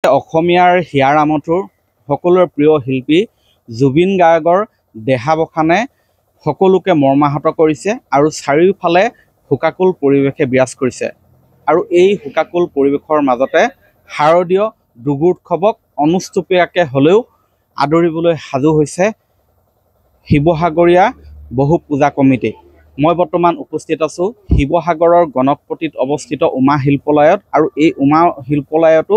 অসমীয়াৰ হিয়াৰ আমঠুৰ সকলোৰে প্ৰিয় শিল্পী জুবিন গাৰ্গৰ দেহাৱসানে সকলোকে মৰ্মাহত কৰিছে আৰু চাৰিওফালে শোকাকুল পৰিৱেশে বিৰাজ কৰিছে। আৰু এই শোকাকুল পৰিৱেশৰ মাজতে শাৰদীয় দুৰ্গোৎসৱক অনুষ্টুপীয়াকৈ হ'লেও আদৰিবলৈ সাজু হৈছে শিৱসাগৰীয়া বহু পূজা কমিটি। মই বৰ্তমান উপস্থিত আছোঁ শিৱসাগৰৰ গণকপট্টিত অৱস্থিত উমা শিল্পালয়ত। আৰু এই উমা শিল্পালয়তো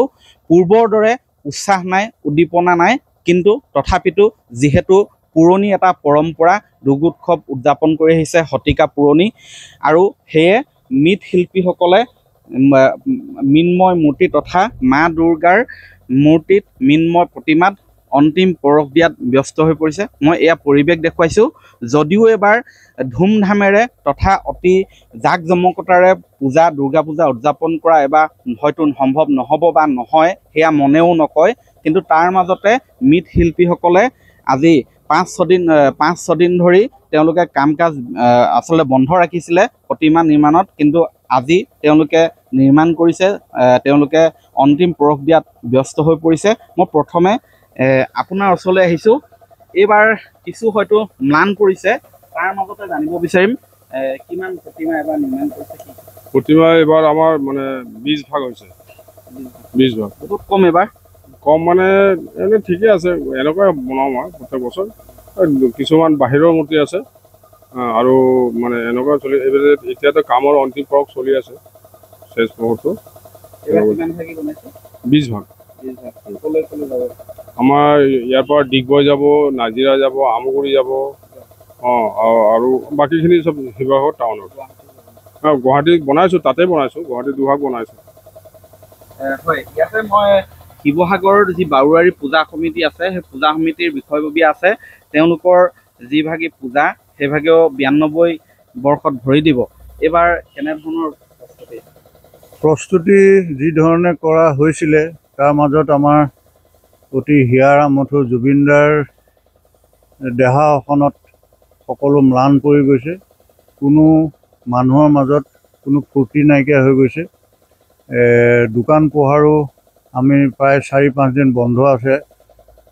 পূৰ্বৰ দৰে উৎসাহ নাই, উদ্দীপনা নাই, কিন্তু তথাপিতো যিহেতু পুৰণি এটা পৰম্পৰা দুৰ্গোৎসৱ উদযাপন কৰি আহিছে, শতিকা পুৰণি, আৰু সেয়ে মৃৎশিল্পীসকলে মৃন্ময় মূৰ্তি তথা মা দুৰ্গাৰ মূৰ্তিত মৃন্ময় প্ৰতিমাত অন্তিম পৰশ দিয়াত ব্যস্ত হৈ পৰিছে। মই এয়া পৰিৱেশ দেখুৱাইছোঁ। যদিও এবাৰ ধুমধামেৰে তথা অতি জাক জমকতাৰে দুৰ্গা পূজা উদযাপন কৰা এবাৰ হয়তো সম্ভৱ নহ'ব বা নহয়, সেয়া মনেও নকয়, কিন্তু তাৰ মাজতে মৃৎশিল্পীসকলে আজি 5-6 দিন ধৰি তেওঁলোকে কাম কাজ আচলতে বন্ধ ৰাখিছিলে প্ৰতিমা নিৰ্মাণত, কিন্তু আজি তেওঁলোকে নিৰ্মাণ কৰিছে, তেওঁলোকে অন্তিম পৰশ দিয়াত ব্যস্ত হৈ পৰিছে। মই প্ৰথমে আপোনাৰ ওচৰলৈ আহিছোঁ। এইবাৰ কিছু হয়তো ম্লান পৰিছে, তাৰ মাজতে জানিব বিচাৰিম কিমান প্ৰতিমা এবাৰ নিৰ্মাণ কৰিছে? প্ৰতিমা এবাৰ আমাৰ মানে 20 ভাগ হৈছে। 20 ভাগ বহুত কম। এবাৰ কম মানে এনে ঠিকে আছে, এনেকুৱাই বনাওঁ মই প্ৰত্যেক বছৰ। কিছুমান বাহিৰৰ মূৰ্তি আছে আৰু মানে এনেকুৱা চলি এইবিলাক এতিয়াতো কামৰ অন্তিম পৰশ চলি আছে, শেষ পৰশটো। 20 ভাগ। আমাৰ ইয়াৰ পৰা ডিগবৈ যাব, নাজিৰা যাব, আমগুৰি যাব, আৰু বাকীখিনি চব শিৱসাগৰ টাউনত। গুৱাহাটীত বনাইছোঁ, তাতে বনাইছোঁ, গুৱাহাটীত 2 ভাগ বনাইছোঁ। হয়, ইয়াতে মই শিৱসাগৰৰ যি বাৰোৱাৰী পূজা সমিতি আছে, সেই পূজা সমিতিৰ বিষয়ববীয়া আছে। তেওঁলোকৰ যিভাগী পূজা সেইভাগেও 92 বৰ্ষত ভৰি দিব। এইবাৰ কেনেধৰণৰ প্ৰস্তুতি যি ধৰণে কৰা হৈছিলে, তাৰ মাজত আমাৰ অতি হিয়াৰ আমঠুৰ জুবিনদাৰ দেহাৱসানত সকলো ম্লান পৰি গৈছে। কোনো মানুহৰ মাজত কোনো ফূৰ্তি নাইকিয়া হৈ গৈছে। দোকান পোহাৰো আমি প্ৰায় 4-5 দিন বন্ধ আছে,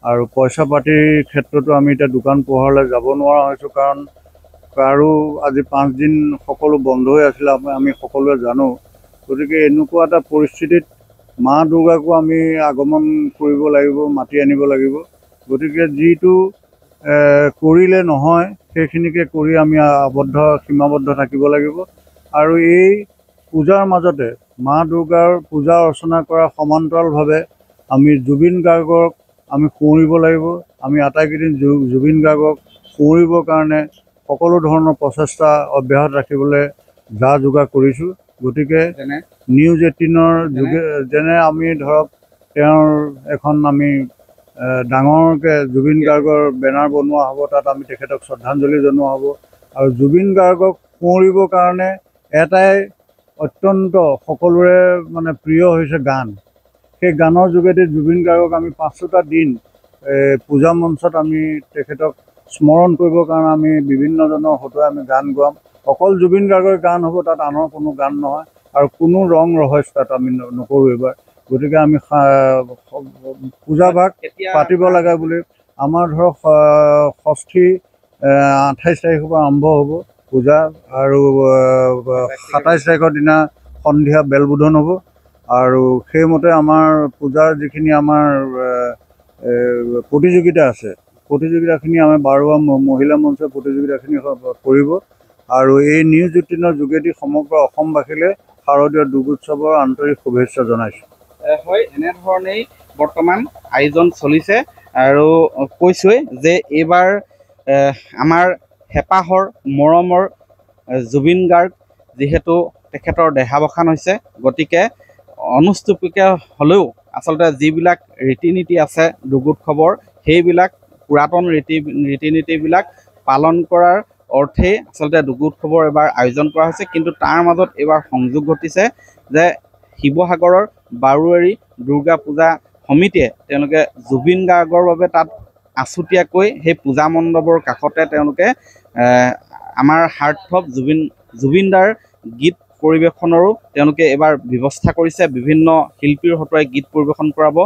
আৰু পইচা পাতিৰ ক্ষেত্ৰতো আমি এতিয়া দোকান পোহাৰলৈ যাব নোৱাৰা হৈছোঁ, কাৰণ কাৰো আজি 5 দিন সকলো বন্ধ হৈ আছিলে, আমি সকলোৱে জানো। গতিকে এনেকুৱা এটা পৰিস্থিতিত মা দুৰ্গাকো আমি আগমন কৰিব লাগিব, মাতি আনিব লাগিব। গতিকে যিটো কৰিলে নহয় সেইখিনিকে কৰি আমি সীমাবদ্ধ থাকিব লাগিব। আৰু এই পূজাৰ মাজতে মা দুৰ্গাৰ পূজা অৰ্চনা কৰা সমান্তৰালভাৱে আমি জুবিন গাৰ্গক আমি সোঁৱৰিব লাগিব। আমি আটাইকেইদিন জুবিন গাৰ্গক সোঁৱৰিবৰ কাৰণে সকলো ধৰণৰ প্ৰচেষ্টা অব্যাহত ৰাখিবলৈ যা যোগাৰ কৰিছোঁ। গতিকে নিউজ 18-ৰ যেনে আমি ধৰক তেওঁৰ এখন আমি ডাঙৰকৈ জুবিন গাৰ্গৰ বেনাৰ বনোৱা হ'ব, তাত আমি তেখেতক শ্ৰদ্ধাঞ্জলি জনোৱা হ'ব। আৰু জুবিন গাৰ্গক সোঁৱৰিবৰ কাৰণে এটাই অত্যন্ত সকলোৰে মানে প্ৰিয় হৈছে গান। সেই গানৰ যোগেদি জুবিন গাৰ্গক আমি 5টা দিন পূজা মঞ্চত আমি তেখেতক স্মৰণ কৰিবৰ কাৰণে আমি বিভিন্নজনৰ হতুৱাই আমি গান গোৱাম। অকল জুবিন গাৰ্গৰ গান হ'ব, তাত আনৰ কোনো গান নহয়, আৰু কোনো ৰং ৰহস্য তাত আমি নকৰোঁ এইবাৰ। গতিকে আমি পূজাভাগ পাতিব লাগে বুলি আমাৰ ধৰক ষষ্ঠী 28 তাৰিখৰ পৰা আৰম্ভ হ'ব পূজা, আৰু 27 তাৰিখৰ দিনা সন্ধিয়া বেলবোধন হ'ব। আৰু সেইমতে আমাৰ পূজাৰ যিখিনি আমাৰ প্ৰতিযোগিতা আছে, প্ৰতিযোগিতাখিনি আমাৰ বাৰোৱা মহিলা মঞ্চৰ প্ৰতিযোগিতাখিনি কৰিব। আৰু এই নিউজ 18-ৰ যোগেদি সমগ্ৰ অসমবাসীলৈ শাৰদীয় দুৰ্গোৎসৱৰ আন্তৰিক শুভেচ্ছা জনাইছোঁ। হয়, এনেধৰণেই বৰ্তমান আয়োজন চলিছে। আৰু কৈছোঁৱেই যে এইবাৰ আমাৰ হেঁপাহৰ মৰমৰ জুবিন গাৰ্গ যিহেতু তেখেতৰ দেহাৱসান হৈছে, গতিকে অনুষ্টুপীয়াকৈ হ'লেও আচলতে যিবিলাক ৰীতি নীতি আছে দুৰ্গোৎসৱৰ, সেইবিলাক পুৰাতন ৰীতি নীতিবিলাক পালন কৰাৰ অৰ্থেই আচলতে দুৰ্গোৎসৱৰ এবাৰ আয়োজন কৰা হৈছে। কিন্তু তাৰ মাজত এইবাৰ সংযোগ ঘটিছে যে শিৱসাগৰৰ বাৰোৱাৰী দুৰ্গা পূজা সমিতিয়ে তেওঁলোকে জুবিন গাৰ্গৰ বাবে তাত আছুতীয়াকৈ সেই পূজা মণ্ডপৰ কাষতে তেওঁলোকে আমাৰ হাৰ্টথ্ৰব জুবিনদাৰ গীত পৰিৱেশনৰো তেওঁলোকে এবাৰ ব্যৱস্থা কৰিছে। বিভিন্ন শিল্পীৰ হতুৱাই গীত পৰিৱেশন কৰাব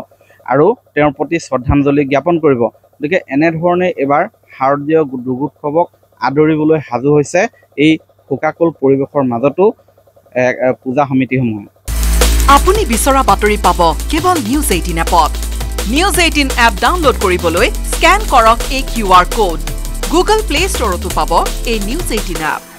আৰু তেওঁৰ প্ৰতি শ্ৰদ্ধাঞ্জলি জ্ঞাপন কৰিব। গতিকে এনেধৰণে এবাৰ শাৰদীয় দুৰ্গোৎসৱক আদৰিবলৈ সাজু হৈছে এই শোকাকুল পৰিৱেশৰ মাজতো পূজা সমিতিসমূহে। আপুনি বিচৰা বাতৰি পাব কেৱল নিউজ 18 এপত। নিউজ 18 এপ ডাউনলোড কৰিবলৈ স্কেন কৰক এই QR কোড। গুগল প্লে ষ্টৰতো পাব এই নিউজ 18 এপ।